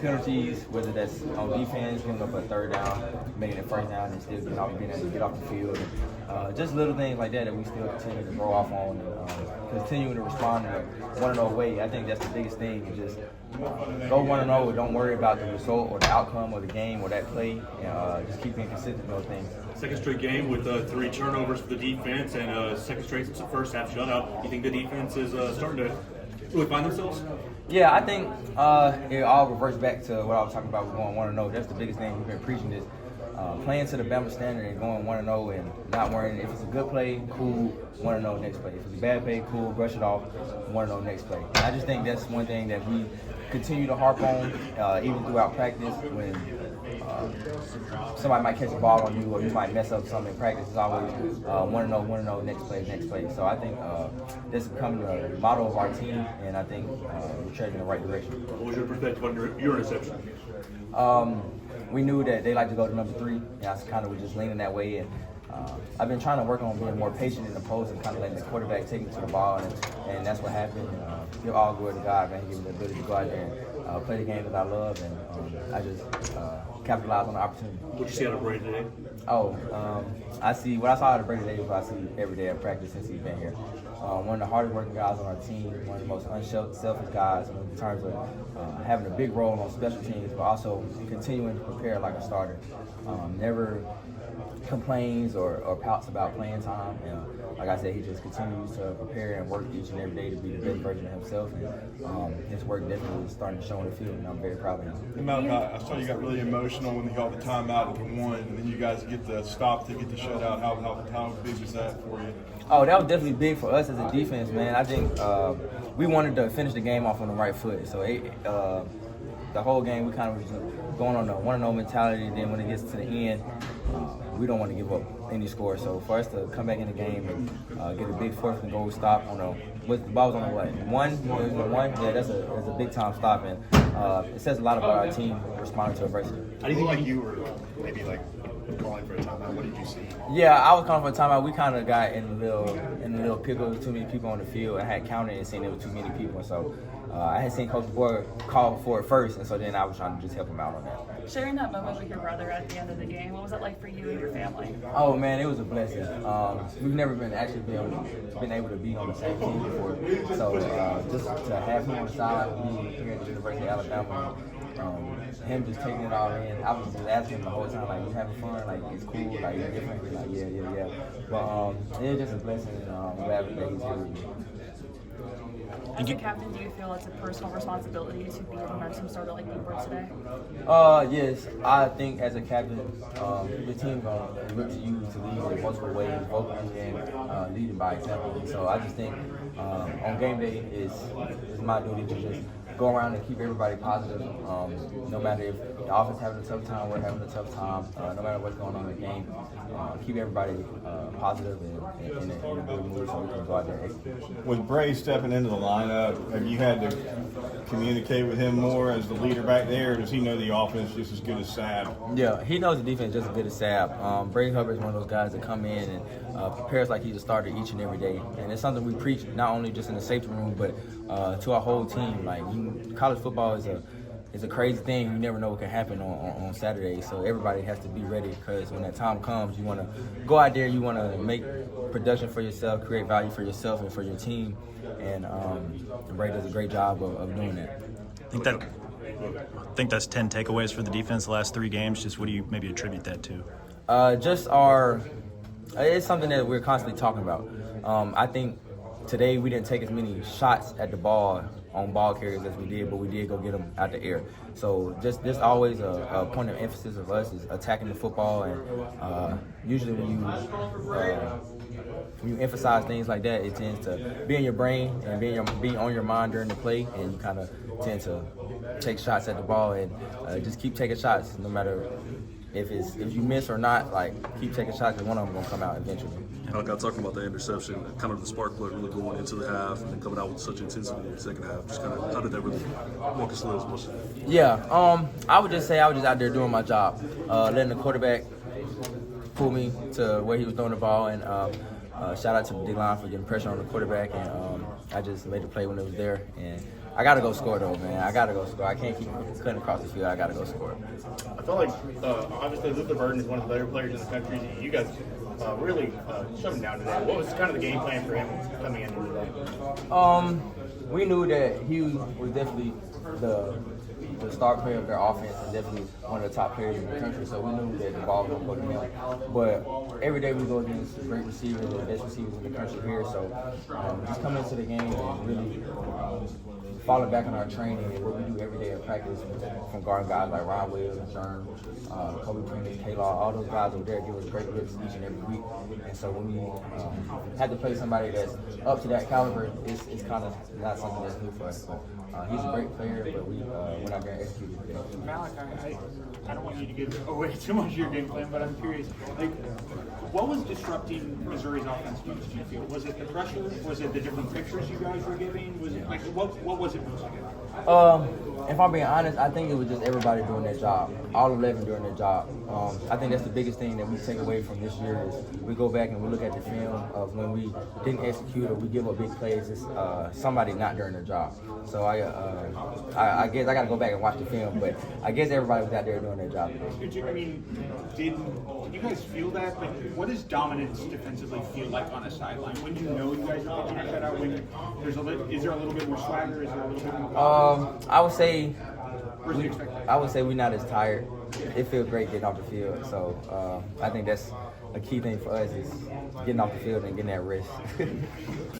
penalties, whether that's on defense, giving up a third down, making it first down, and still being able to get off the field. Just little things like that we still continue to grow off on and continuing to respond in a 1-0 way. I think that's the biggest thing. Just go 1-0 don't worry about the result or the outcome of the game or that play, and just keep being consistent in those things. Second straight game with 3 turnovers for the defense and second straight since the first half shutout. You think the defense is starting to really find themselves? Yeah, I think it all reverts back to what I was talking about with going 1-0. That's the biggest thing we've been preaching is playing to the Bama standard and going 1-0 and not worrying if it's a good play, cool, 1-0 next play. If it's a bad play, cool, brush it off, 1-0 next play. And I just think that's one thing that we continue to harp on even throughout practice when somebody might catch a ball on you or you might mess up something in practice. It's always 1-0, next play. So I think this is becoming a motto of our team, and I think we're trending in the right direction. What was your perspective on your interception? We knew that they like to go to number 3, and I kind of was just leaning that way. And I've been trying to work on being more patient in the post and kind of letting the quarterback take me to the ball, and that's what happened. Give all glory to God, man. He gave me the ability to go out there and play the game that I love, and I just capitalized on the opportunity. What did you see out of Brady today? I see what I saw out of Brady today is what I see every day at practice since he's been here. One of the hardest working guys on our team, one of the most unselfish guys in terms of having a big role on special teams, but also continuing to prepare like a starter. Never complains or pouts about playing time. And like I said, he just continues to prepare and work each and every day to be the best version of himself. And his work definitely is starting to show on the field, and I'm very proud of him. And Malachi, I saw you got really emotional when you got the timeout at the 1, and then you guys get the stop to get the shutout. How big was that for you? Oh, that was definitely big for us as a defense, man. I think we wanted to finish the game off on the right foot. So the whole game, we kind of was just going on the 1-0 mentality. Then when it gets to the end, we don't want to give up any score. So for us to come back in the game and get a big 4th and goal stop on the ball was on the what? 1? Yeah, that's a big time stop, and it says a lot about our team responding to adversity. How do you think you were maybe calling for a timeout? What did you see? Yeah, I was calling for a timeout. We kind of got in a little pickle with too many people on the field. I had counted and seen there were too many people, so I had seen Coach Boyd call for it first, and so then I was trying to just help him out on that. Sharing that moment with your brother at the end of the game, what was it like for you and your family? Oh man, it was a blessing. We've never been able to be on the same team before, so just to have him on the sideline with me here at the University of Alabama. Him just taking it all in. I was just asking him the whole time, like, you having fun? Like, it's cool? Like, you're different? He's like, yeah. But it was just a blessing, and I'm glad that he's here with me. As a captain, do you feel it's a personal responsibility to be a momentum starter like you were today? Yes, I think as a captain, the team gonna look to you to lead in multiple ways, vocally and leading by example. And so I just think on game day it's my duty to just go around and keep everybody positive. No matter if the offense having a tough time, we're having a tough time. No matter what's going on in the game, keep everybody positive and in a good mood so we can go out there and execute. With Bray stepping into the lineup, have you had to communicate with him more as the leader back there, or does he know the offense just as good as Sab? Yeah, he knows the defense just as good as Sab. Brady Hubbard is one of those guys that come in and prepares like he's a starter each and every day. And it's something we preach not only just in the safety room, but to our whole team. Like, college football is a crazy thing. You never know what can happen on Saturday. So everybody has to be ready, because when that time comes, you want to go out there, you want to make production for yourself, create value for yourself and for your team. And Brady does a great job of doing that. I think that's 10 takeaways for the defense the last 3 games. Just what do you maybe attribute that to? It's something that we're constantly talking about. I think today we didn't take as many shots at the ball on ball carriers as we did, but we did go get them out the air. So just always a point of emphasis of us is attacking the football, and usually when you emphasize things like that, it tends to be in your brain and be on your mind during the play, and you kind of tend to take shots at the ball and just keep taking shots no matter if you miss or not. Like, keep taking shots, because one of them gonna come out eventually. Like I talking about the interception, kind of the spark plug really going into the half and then coming out with such intensity in the second half. Just kind of, how did that really walk us through as much? Yeah, I would just say I was just out there doing my job, letting the quarterback pull me to where he was throwing the ball, and shout out to the D-line for getting pressure on the quarterback, and I just made the play when it was there, and I gotta go score though, man. I gotta go score. I can't keep cutting across the field. I gotta go score. I feel like obviously Luther Benton is one of the better players in the country. You guys really shut him down today. What was kind of the game plan for him coming into today? We knew that he was definitely the star player of their offense and definitely one of the top players in the country. So we knew that the ball was going to go to him. But every day we go against great receivers, the best receivers in the country here. So just coming into the game and really falling back on our training and what we do every day in practice from guarding guys like Ron Williams, Jern, Kobe Pringle, K-Law, all those guys over there give us great looks each and every week. And so when we have to play somebody that's up to that caliber, it's kind of not something that's new for us. But he's a great player, but we're not going to execute it today. Malachi, I don't want you to give away too much of your game plan, but I'm curious, like, what was disrupting Missouri's offense, do you feel? Was it the pressure? Was it the different pictures you guys were giving? Was it, like, what was it mostly? If I'm being honest, I think it was just everybody doing their job, all 11 doing their job. I think that's the biggest thing that we take away from this year is we go back and we look at the film of when we didn't execute or we give up big plays. It's somebody not doing their job. So I guess I got to go back and watch the film, but I guess everybody was out there doing their job. Did you guys feel that? Like, what does dominance defensively feel like on a sideline? When you know you guys are getting shut out, when is there a little bit more swagger? Is there a little bit more? I would say we're not as tired. It feels great getting off the field. So I think that's a key thing for us is getting off the field and getting that rest.